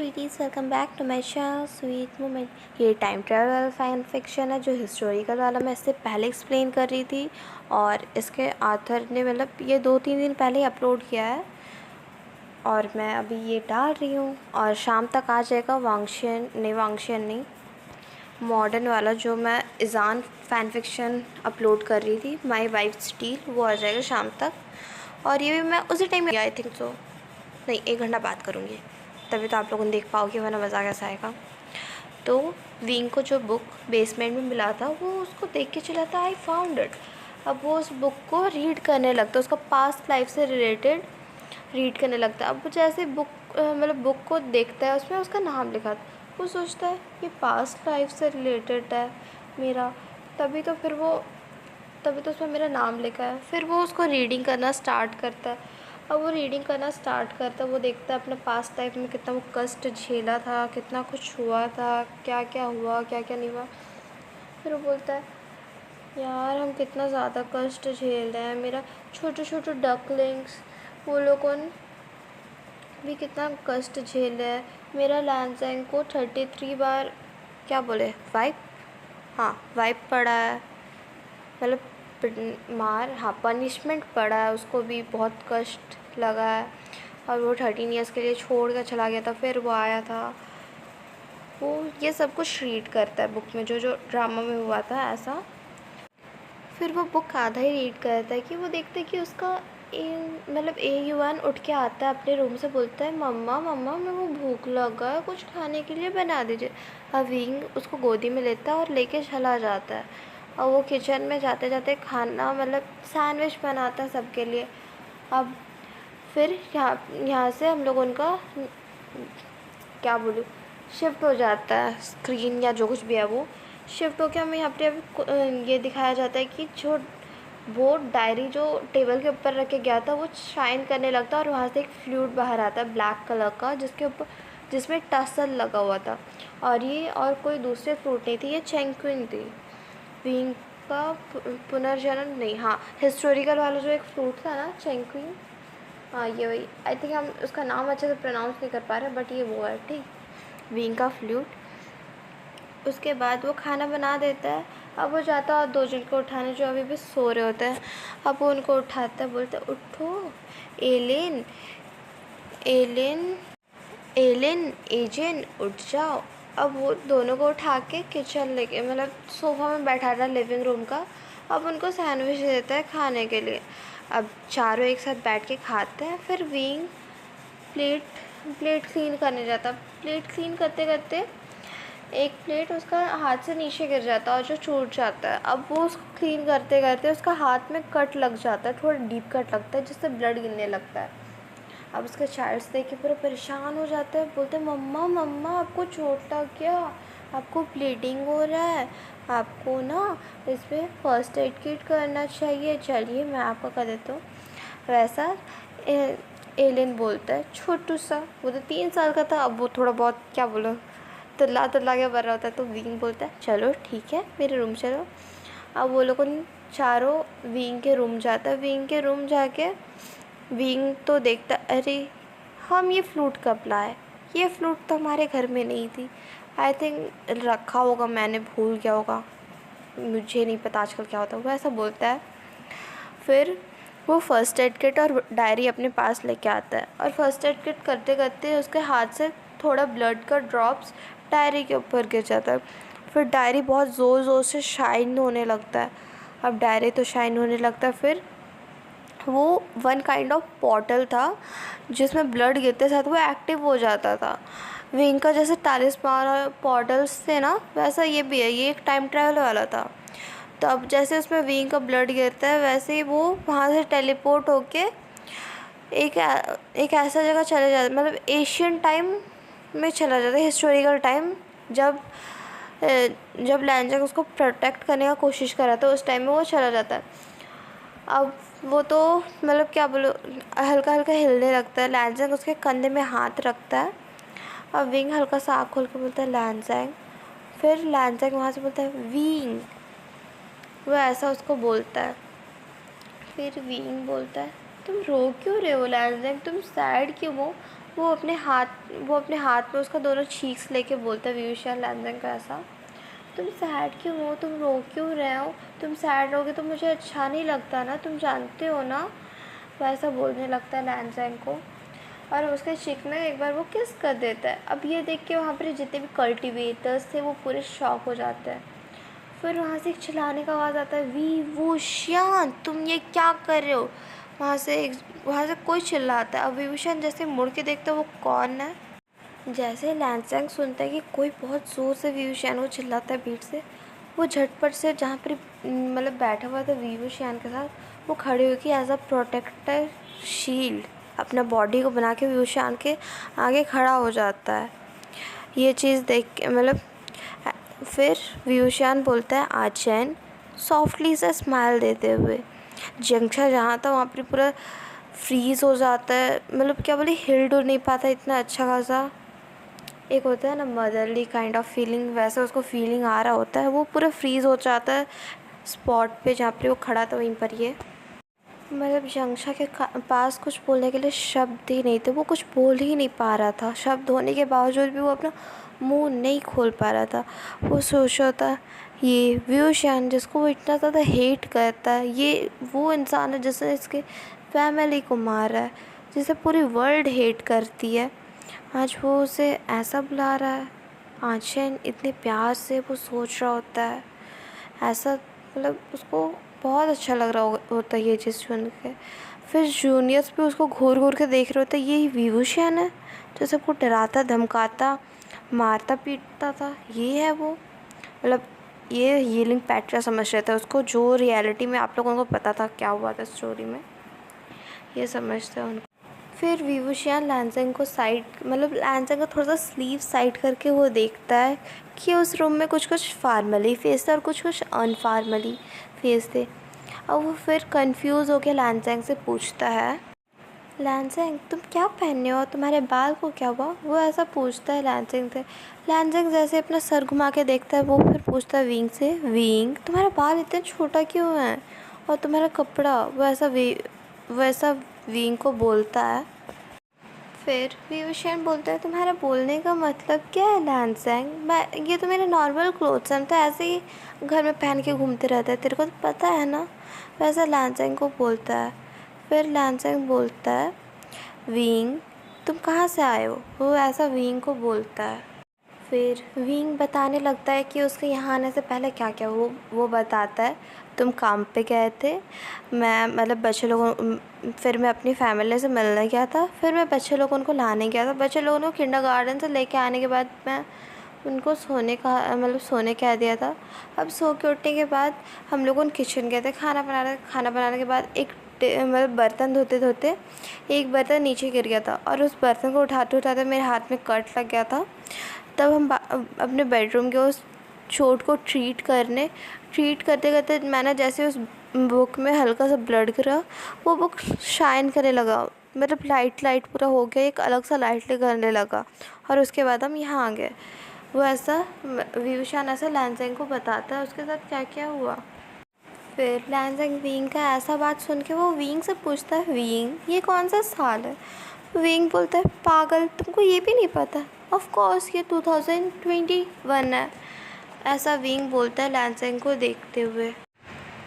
स्वीटीज़, welcome back to my channel sweet moment. ये time travel fan fiction है जो historical वाला मैं इससे पहले एक्सप्लेन कर रही थी, और इसके ऑथर ने मतलब ये 2-3 दिन पहले ही अपलोड किया है और मैं अभी ये डाल रही हूँ। और शाम तक आ जाएगा वांगशियन नहीं, मॉडर्न वाला जो मैं इज़ान फ़ैन फिक्शन अपलोड कर रही थी, माई वाइफ स्टील, वो आ जाएगा शाम तक। और ये भी मैं उसी टाइम आई थिंक सो नहीं 1 घंटा बात करूँगी, तभी तो आप लोगों ने देख पाओगे वरना मज़ा कैसा आएगा। तो विंग को जो बुक बेसमेंट में मिला था वो उसको देख के चला था, आई फाउंड इट। अब वो उस बुक को रीड करने लगता, उसका पास्ट लाइफ से रिलेटेड रीड करने लगता है। अब वो जैसे मतलब बुक को देखता है, उसमें उसका नाम लिखा था, वो सोचता है ये पास्ट लाइफ से रिलेटेड है मेरा, तभी तो उसमें मेरा नाम लिखा है। फिर वो उसको रीडिंग करना स्टार्ट करता है। अब वो रीडिंग करना स्टार्ट करता है, वो देखता है अपने पास्ट लाइफ में कितना वो कष्ट झेला था, कितना कुछ हुआ था, क्या क्या हुआ, क्या क्या नहीं हुआ। फिर वो बोलता है यार हम कितना ज़्यादा कष्ट झेल रहे हैं, मेरा छोटे छोटे डकलिंग्स वो लोगों भी कितना कष्ट झेल रहे हैं। मेरा लैंसैंग को 33 बार क्या बोले वाइप पड़ा है, मतलब पनिशमेंट पड़ा है, उसको भी बहुत कष्ट लगा है। और वो 13 ईयर्स के लिए छोड़ कर चला गया था, फिर वो आया था। वो ये सब कुछ रीड करता है बुक में, जो जो ड्रामा में हुआ था ऐसा। फिर वो बुक आधा ही रीड करता है कि वो देखता है कि उसका मतलब युवान उठ के आता है अपने रूम से, बोलता है मम्मा मम्मा मैं वो भूख लगा है, कुछ खाने के लिए बना दीजिए। विंग उसको गोदी में लेता है और लेके चला जाता है, और वो किचन में जाते जाते खाना मतलब सैंडविच बनाता है सबके लिए। अब फिर यहाँ से हम लोग उनका क्या बोलूँ शिफ्ट हो जाता है, स्क्रीन या जो कुछ भी है वो शिफ्ट होकर हमें यहाँ पे ये दिखाया जाता है कि जो वो डायरी जो टेबल के ऊपर रख के गया था वो शाइन करने लगता है, और वहाँ से एक फ्लूट बाहर आता है ब्लैक कलर का, जिसमें टसल लगा हुआ था। और ये और कोई दूसरे फ्रूट नहीं थी, ये चेंक्विन थी, विंग का पुनर्जन्म नहीं, हिस्टोरिकल वाला जो एक फ्रूट था ना चेंक्विन, ये वही। आई थिंक हम उसका नाम अच्छे से प्रोनाउंस नहीं कर पा रहे, बट ये वो है ठीक, विंग का फ्लूट। उसके बाद वो खाना बना देता है। अब वो जाता है और 2 जन को उठाने जो अभी भी सो रहे होते हैं। अब वो उनको उठाता है, बोलता है उठो एलिन एलिन एलिन एजेन उठ जाओ। अब वो दोनों को उठा के किचन लेके मतलब सोफ़ा में बैठा था लिविंग रूम का। अब उनको सैंडविच देता है खाने के लिए। अब चारों एक साथ बैठ के खाते हैं। फिर विंग प्लेट प्लेट क्लीन करने जाता। प्लेट क्लीन करते करते एक प्लेट उसका हाथ से नीचे गिर जाता है और जो टूट जाता है। अब वो उसको क्लीन करते करते उसका हाथ में कट लग जाता है, थोड़ा डीप कट लगता है जिससे ब्लड गिरने लगता है। अब उसके चाइल्ड्स देख के पूरा परेशान हो जाते हैं, बोलते हैं मम्मा मम्मा आपको चोट लग गया, आपको ब्लीडिंग हो रहा है, आपको ना इसमें फ़र्स्ट एड किट करना चाहिए, चलिए मैं आपको कर देता हूँ। वैसा एलियन बोलता है, छोटू सा, वो तो 3 साल का था, अब वो थोड़ा बहुत क्या बोलो तुल्ला के भर रहा होता है। तो विंग बोलता है चलो ठीक है मेरे रूम चलो। अब वो लोग उन चारों विंग के रूम जाता है। विंग के रूम जाके विंग तो देखता, अरे हम ये फ्लूट कब लाए, ये फ्लूट तो हमारे घर में नहीं थी, आई थिंक रखा होगा, मैंने भूल गया होगा, मुझे नहीं पता आजकल क्या होता है, वो ऐसा बोलता है। फिर वो फ़र्स्ट एड किट और डायरी अपने पास लेके आता है, और फर्स्ट एड किट करते करते उसके हाथ से थोड़ा ब्लड का ड्रॉप्स डायरी के ऊपर गिर जाता है। फिर डायरी बहुत ज़ोर ज़ोर से शाइन होने लगता है। अब डायरी तो शाइन होने लगता है, फिर वो वन काइंड ऑफ पोर्टल था जिसमें ब्लड गिरते साथ वो एक्टिव हो जाता था। विंग का जैसे टालिस्मान और पोर्टल्स थे ना, वैसा ये भी है, ये एक टाइम ट्रैवल वाला था। तो अब जैसे उसमें विंग का ब्लड गिरता है वैसे ही वो वहाँ से टेलीपोर्ट होके एक ऐसा जगह चले जाता, मतलब एशियन टाइम में चला जाता है, हिस्टोरिकल टाइम, जब लैंजंग उसको प्रोटेक्ट करने का कोशिश कर रहा था उस टाइम में वो चला जाता है। अब वो तो मतलब क्या बोलो हल्का हल्का हिलने लगता है। लैंजंग उसके कंधे में हाथ रखता है। अब विंग हल्का सा आँख खोल के बोलता है लैंजंग। फिर लैंजंग वहाँ से बोलता है विंग, वो ऐसा उसको बोलता है। फिर विंग बोलता है तुम रो क्यों रहे हो लैंजंग, तुम सैड क्यों हो, वो अपने हाथ में उसका दोनों चीक्स लेके बोलता है व्यूशियान लैनज़ेंग को ऐसा, तुम सैड क्यों हो, तुम रो क्यों रहे हो, तुम सैड रहोगे तो मुझे अच्छा नहीं लगता ना, तुम जानते हो ना। वैसा बोलने लगता है लैनज़ेंग को और उसके चिक में एक बार वो किस कर देता है। अब ये देख के वहाँ पर जितने भी कल्टिवेटर्स थे वो पूरे शॉक हो जाते हैं। फिर वहाँ से एक चिल्लाने का आवाज़ आता है, वी वूशियान तुम ये क्या कर रहे हो। वहाँ से कोई चिल्लाता है। अब विभूषण जैसे मुड़ के देखता है वो कौन है। जैसे लैनज़ेंग सुनता है कि कोई बहुत ज़ोर से विभूषण को चिल्लाता है भीड़ से, वो झटपट से जहाँ पर मतलब बैठा हुआ था विभूषण के साथ, वो खड़े होकर एज अ प्रोटेक्टर शील्ड अपना बॉडी को बना के विभूषण के आगे खड़ा हो जाता है। ये चीज़ देख के मतलब फिर विभूषण बोलता है आचैन सॉफ्टली से स्माइल देते हुए। जंक्षा जहाँ था वहाँ पर पूरा फ्रीज़ हो जाता है, मतलब क्या बोले हिल डुल नहीं पाता इतना अच्छा खासा। एक होता है ना मदरली काइंड ऑफ फीलिंग, वैसे उसको फीलिंग आ रहा होता है। वो पूरा फ्रीज़ हो जाता है स्पॉट पे जहाँ पे वो खड़ा था वहीं पर। ये मतलब जंक्षा के पास कुछ बोलने के लिए शब्द ही नहीं थे, वो कुछ बोल ही नहीं पा रहा था। शब्द होने के बावजूद भी वो अपना मुंह नहीं खोल पा रहा था। वो सोच रहा था ये व्यूशियान जिसको वो इतना ज़्यादा हेट करता है, ये वो इंसान है जिसने इसके फैमिली को मारा है, जिसे पूरी वर्ल्ड हेट करती है। आज वो उसे ऐसा बुला रहा है। आचैन इतने प्यार से वो सोच रहा होता है ऐसा, मतलब उसको बहुत अच्छा लग रहा होता है ये चीज़ सुन के। फिर जूनियर्स भी उसको घूर घूर के देख रहे होते हैं, ये विभूषण है जो सबको डराता धमकाता मारता पीटता था, ये है वो। मतलब ये हीलिंग पैट्रा समझ रहे थे उसको, जो रियलिटी में आप लोगों को पता था क्या हुआ था स्टोरी में, ये समझते हैं उनको। फिर विभूषण लैनज़ेंग को साइड मतलब लैनज़ेंग का थोड़ा सा स्लीव साइड करके वो देखता है कि उस रूम में कुछ कुछ फार्मली फेस थे और कुछ कुछ अनफार्मली फेस थे। और वो फिर कंफ्यूज होकर लैनज़ेंग से पूछता है, लैनज़ेंग तुम क्या पहने हो, तुम्हारे बाल को क्या हुआ। वो ऐसा पूछता है लैनज़ेंग से। लैनज़ेंग जैसे अपना सर घुमा के देखता है, वो फिर पूछता है विंग से, विंग तुम्हारा बाल इतना छोटा क्यों है और तुम्हारा कपड़ा। वैसा विंग को बोलता है। फिर विभूषण बोलता है तुम्हारा बोलने का मतलब क्या है लैनज़ेंग, मैं ये तो मेरे नॉर्मल क्लोथ्स हैं, तो ऐसे ही घर में पहन के घूमते रहता है, तेरे को तो पता है ना। वैसा लैनज़ेंग को बोलता है। फिर लैनज़ेंग बोलता है विंग तुम कहाँ से आए हो, वो ऐसा विंग को बोलता है। फिर विंग बताने लगता है कि उसके यहाँ आने से पहले क्या क्या वो बताता है, तुम काम पे गए थे, मैं मतलब बच्चे लोगों फिर मैं अपनी फैमिली से मिलने गया था, फिर मैं बच्चे लोगों को लाने गया था, बच्चे लोगों को किंडरगार्टन से लेके आने के बाद मैं उनको सोने कह दिया था। अब सो के उठने के बाद हम लोग किचन गए थे खाना बनाने के बाद एक मतलब बर्तन धोते धोते एक बर्तन नीचे गिर गया था और उस बर्तन को उठाते उठाते मेरे हाथ में कट लग गया था। तब हम अपने बेडरूम के उस चोट को ट्रीट करते करते मैंने जैसे उस बुक में हल्का सा ब्लड गिरा, वो बुक शाइन करने लगा, मतलब लाइट पूरा हो गया, एक अलग सा लाइट करने लगा और उसके बाद हम यहाँ आ गए। वो ऐसा विभूषण ऐसा लैनज़ेंग को बताता है उसके साथ क्या क्या हुआ। फिर लैनज़ेंग विंग का ऐसा बात सुन के वो विंग से पूछता है विंग ये कौन सा साल है। विंग बोलता है पागल तुमको ये भी नहीं पता, ऑफ कोर्स ये 2021 है। ऐसा विंग बोलता है लैनज़ेंग को देखते हुए।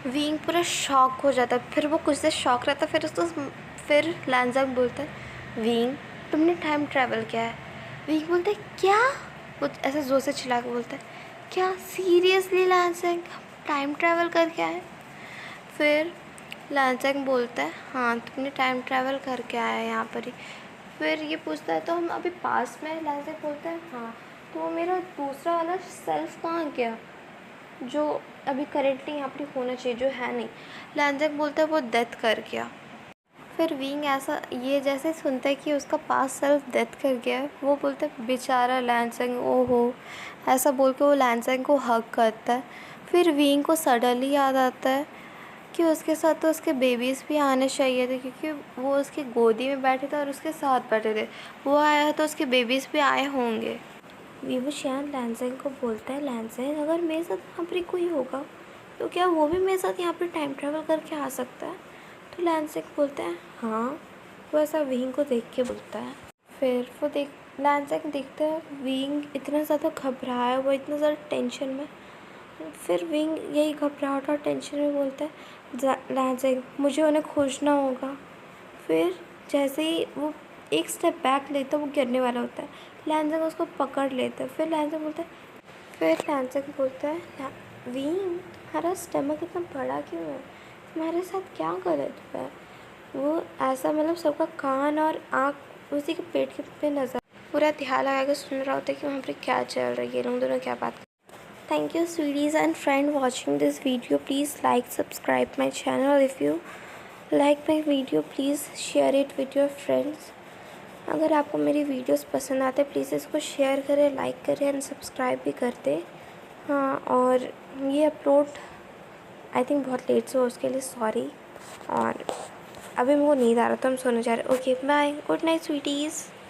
विंग पूरा शॉक हो जाता है, फिर वो कुछ देर शॉक रहता है, फिर लैनज़ेंग बोलता है विंग तुमने टाइम ट्रैवल किया है। विंग बोलता है क्या, वो ऐसे ज़ोर से चिल्ला के बोलता है क्या सीरियसली लैनज़ेंग टाइम ट्रैवल करके आए। फिर लैनज़ेंग बोलता है हाँ तुमने टाइम ट्रैवल करके आया है यहाँ पर ही। फिर ये पूछता है तो हम अभी पास में। लैनज़ेंग बोलता है हाँ तो मेरा दूसरा वाला सेल्फ कहाँ गया जो अभी करेंटली यहाँ पर होना चाहिए, जो है नहीं। लैनज़ेंग बोलता है वो डेथ कर गया। फिर विंग ऐसा ये जैसे सुनता है कि उसका पास सेल्फ डेथ कर गया है, वो बोलता है बेचारा लैनज़ेंग ओहो, ऐसा बोल के वो लैनज़ेंग को हग करता है। फिर विंग को सडनली याद आता है कि उसके साथ तो उसके बेबीज़ भी आने चाहिए थे, क्योंकि वो उसकी गोदी में बैठे थे और उसके साथ बैठे थे, वो आया है तो उसके बेबीज़ भी आए होंगे। विभूषण लैनज़ेंग को बोलता है लैनज़ेंग अगर मेरे साथ वहाँ पर कोई होगा तो क्या वो भी मेरे साथ यहाँ पर टाइम ट्रैवल करके आ सकता है। तो लैनज़ेंग बोलता है हाँ, वो ऐसा विंग को देख के बोलता है। फिर वो लैंसंग देखता है विंग इतना ज़्यादा घबराया हुआ, इतना ज़्यादा टेंशन में। फिर विंग यही घबराहट और टेंशन में बोलता है लैंसंग मुझे उन्हें खोजना होगा। फिर जैसे ही वो एक स्टेप बैक लेता है वो गिरने वाला होता है, लैंसंग उसको पकड़ लेता है। फिर लैंसंग बोलता है विंग तुम्हारा स्टमक इतना बड़ा क्यों है, तुम्हारे साथ क्या गलत हुआ है। वो ऐसा मतलब सबका कान और आँख उसी के पेट के पे नज़र पूरा ध्यान लगा कर सुन रहा होता है कि वहाँ पर क्या चल रहा है, ये लोग दोनों क्या बात। Thank you sweeties and friend watching this video. Please like, subscribe my channel. If you like my video, please share it with your friends. अगर आपको मेरी वीडियोस पसंद आते प्लीज़ इसको शेयर करें, लाइक करें एंड सब्सक्राइब भी कर दें। हाँ, और ये अपलोड आई थिंक बहुत लेट से हुआ, उसके लिए सॉरी। और अभी मेरे को नींद आ रहा था, हम सोने जा रहे। Okay bye, good night स्वीटीज़।